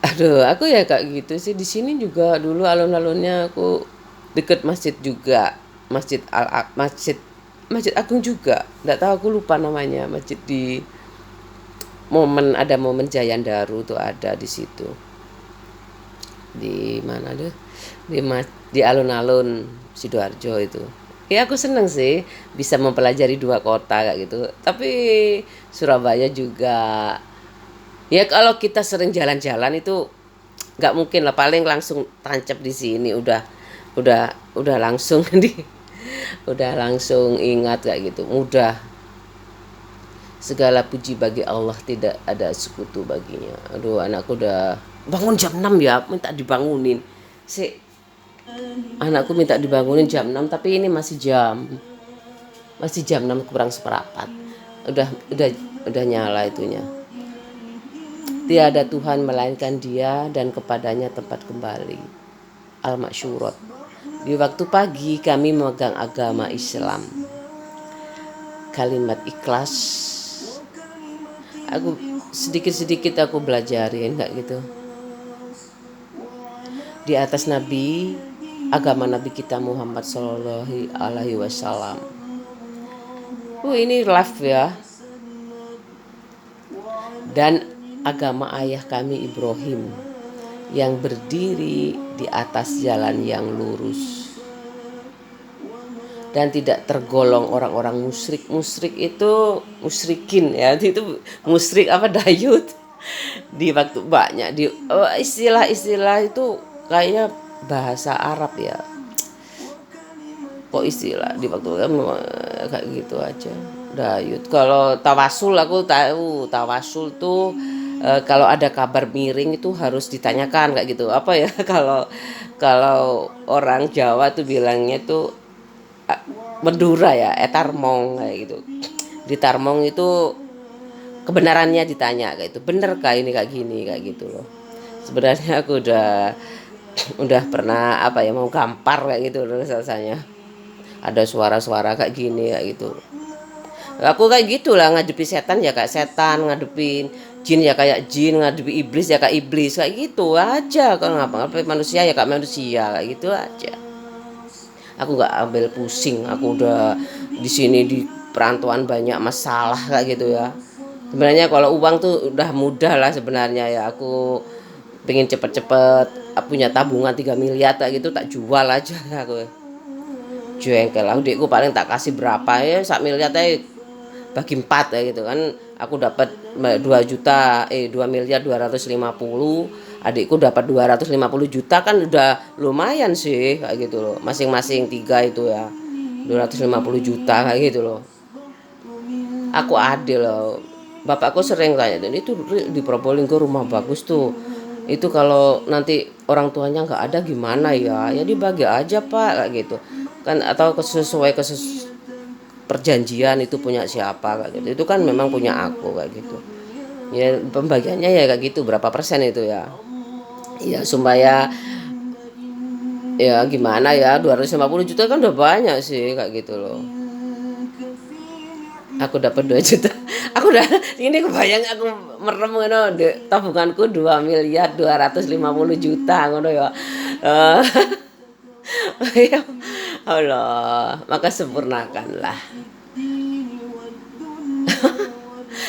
Aduh, aku ya kayak gitu sih. Di sini juga dulu alun-alunnya aku deket masjid juga, Masjid Masjid Agung juga. Nggak tahu, aku lupa namanya. Masjid di ada momen Jayan Daru tuh ada di situ. Di mana deh? Di alun-alun Sidoarjo itu. Ya aku seneng sih bisa mempelajari dua kota kayak gitu. Tapi Surabaya juga. Ya kalau kita sering jalan-jalan itu nggak mungkin lah, paling langsung tancap di sini udah langsung udah langsung ingat kayak gitu, mudah. Segala puji bagi Allah, tidak ada sekutu baginya. Aduh, anakku udah bangun jam 6 ya, minta dibangunin. Si anakku minta dibangunin jam 6 tapi ini masih jam 6 kurang seperempat. Udah nyala itunya. Tiada Tuhan melainkan Dia dan kepadanya tempat kembali. Al-Masyurat. Di waktu pagi kami memegang agama Islam. Kalimat ikhlas. Aku sedikit-sedikit aku belajarin kayak gitu. Di atas Nabi, agama Nabi kita Muhammad Sallallahu Alaihi Wasallam. Ini live ya. Dan agama ayah kami Ibrahim yang berdiri di atas jalan yang lurus dan tidak tergolong orang-orang musyrik. Musyrik itu musyrikin ya, itu musyrik apa dayut. Di waktu banyak di istilah-istilah itu kayaknya bahasa Arab ya. Kok istilah di waktu kayak gitu aja. Dayut. Kalau tawasul aku tahu, tawasul tuh kalau ada kabar miring itu harus ditanyakan kayak gitu. Apa ya kalau orang Jawa tuh bilangnya tuh Madura ya, etarmong kayak gitu. Di tarmong itu kebenarannya ditanya kayak itu. Bener kah ini kayak gini kayak gitu loh. Sebenarnya aku udah pernah apa ya mau gampar kayak gitu loh rasanya. Ada suara-suara kayak gini kayak gitu. Aku kayak gitulah ngadepi setan ya kayak setan, ngadepin jin ya kayak jin, ngadepi iblis ya kayak iblis kayak gitu aja. Kalau ngapa-ngapain manusia ya kayak manusia kayak gitu aja. Aku nggak ambil pusing. Aku udah di sini di perantauan banyak masalah kayak gitu ya. Sebenarnya kalau uang tuh udah mudah lah sebenarnya ya. Aku pengen cepet-cepet punya tabungan 3 miliar kayak gitu tak jual aja aku. Jengkel lah, adikku paling tak kasih berapa ya 1 miliar bagi 4 ya gitu kan. Aku dapat 2 juta 2 miliar 250, adikku dapat 250 juta kan udah lumayan sih kayak gitu loh. Masing-masing 3 itu ya 250 juta kayak gitu loh. Aku adil loh. Bapakku sering tanya itu di Probolinggo rumah bagus tuh. Itu kalau nanti orang tuanya nggak ada gimana ya? Ya dibagi aja Pak kayak gitu. Kan atau sesuai perjanjian itu punya siapa kayak gitu. Itu kan memang punya aku kayak gitu. Ya pembagiannya ya kayak gitu, berapa persen itu ya. Ya supaya ya gimana ya 250 juta kan udah banyak sih kayak gitu loh. Aku dapat 2 juta. Aku udah ini kebayang aku merem ngono tabunganku 2 miliar 250 juta ngono ya. Ya Allah, maka sempurnakanlah.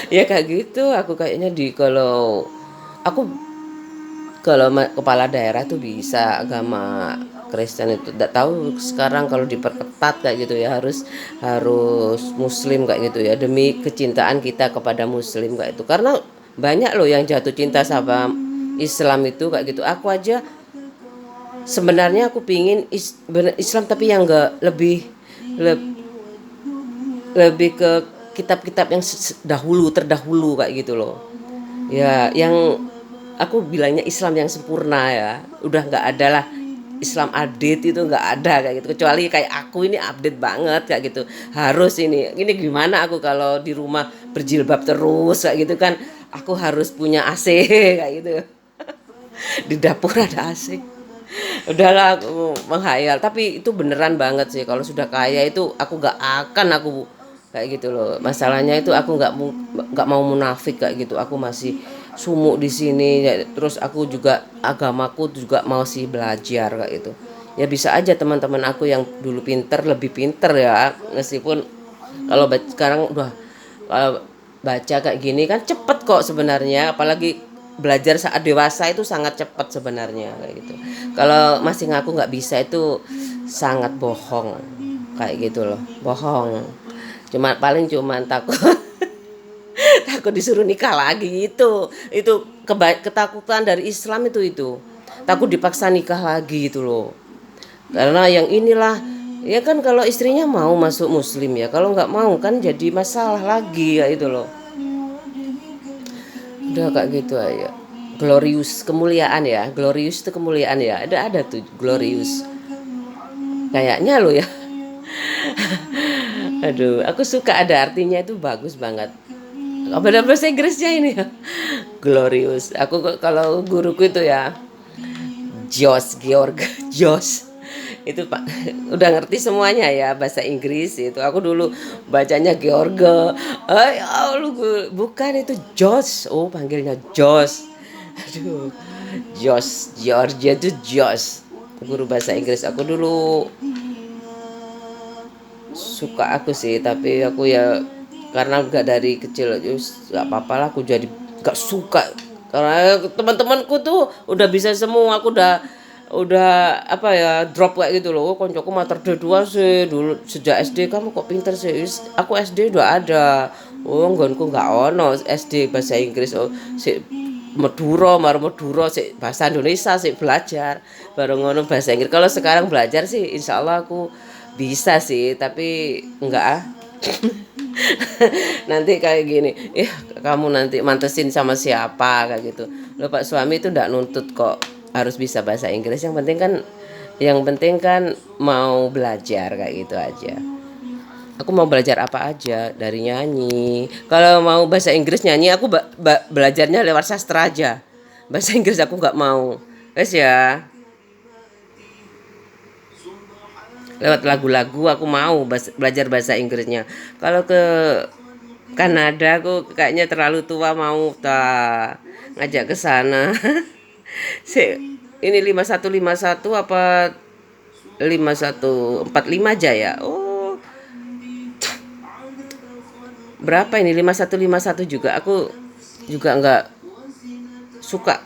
Ya kayak gitu aku kayaknya aku kalau kepala daerah tuh bisa agama Kristen itu tidak tahu sekarang kalau diperketat kayak gitu ya harus Muslim kayak gitu ya demi kecintaan kita kepada Muslim kayak itu karena banyak loh yang jatuh cinta sama Islam itu kayak gitu. Aku aja sebenarnya aku pingin Islam tapi yang enggak lebih ke kitab-kitab yang terdahulu kayak gitu loh. Ya, yang aku bilangnya Islam yang sempurna ya. Udah nggak ada lah Islam update itu nggak ada kayak gitu. Kecuali kayak aku ini update banget kayak gitu. Harus ini gimana aku kalau di rumah berjilbab terus kayak gitu kan. Aku harus punya AC kayak gitu. Di dapur ada AC. Udahlah aku menghayal. Tapi itu beneran banget sih. Kalau sudah kaya itu aku nggak akan aku kayak gitu loh. Masalahnya itu aku nggak mau munafik kayak gitu. Aku masih sumuk di sini ya, terus aku juga agamaku juga masih belajar kayak gitu. Ya bisa aja teman-teman aku yang dulu lebih pinter ya, meskipun kalau sekarang udah kalau baca kayak gini kan cepet kok sebenarnya, apalagi belajar saat dewasa itu sangat cepat sebenarnya kayak gitu. Kalau masih ngaku nggak bisa itu sangat bohong kayak gitu loh, bohong. Paling takut takut disuruh nikah lagi itu ketakutan dari Islam itu takut dipaksa nikah lagi gitu loh. Karena yang inilah ya kan kalau istrinya mau masuk Muslim ya, kalau nggak mau kan jadi masalah lagi ya itu loh. udah kayak gitu aja. Glorious, kemuliaan ya. Glorious itu kemuliaan ya. Ada tuh glorious. Kayaknya lo ya. Aduh, aku suka, ada artinya, itu bagus banget. Apa dalam bahasa Inggrisnya ini ya? Glorious. Aku kalau guruku itu ya, Georg, Jos. Itu Pak udah ngerti semuanya ya bahasa Inggris itu. Aku dulu bacanya George. Lu bukan, itu Jos. Oh, panggilnya Jos. Aduh. Jos, Georgia itu Jos. Guru bahasa Inggris aku dulu suka aku sih, tapi aku ya karena nggak dari kecil, nggak apa-apa lah, aku jadi nggak suka karena teman-temanku tuh udah bisa semua, aku udah apa ya, drop kayak gitu loh. Koncoku mater dua sih dulu sejak SD. Kamu kok pinter sih? Aku SD udah ada. Oh, nggonku nggak ono SD bahasa Inggris. Oh, si Madura si bahasa Indonesia sih belajar baru ngono bahasa Inggris. Kalau sekarang belajar sih insya Allah aku bisa sih, tapi enggak ah. Nanti kayak gini, kamu nanti mantesin sama siapa kayak gitu. Loh, Pak suami itu enggak nuntut kok harus bisa bahasa Inggris. Yang penting kan mau belajar kayak gitu aja. Aku mau belajar apa aja, dari nyanyi. Kalau mau bahasa Inggris nyanyi, aku belajarnya lewat sastra aja. Bahasa Inggris aku nggak mau. Wes ya, lewat lagu-lagu aku mau belajar bahasa Inggrisnya. Kalau ke Kanada aku kayaknya terlalu tua mau ngajak ke sana. Ini 5151 apa 5145 aja ya. Oh, berapa ini 5151 juga. Aku juga nggak suka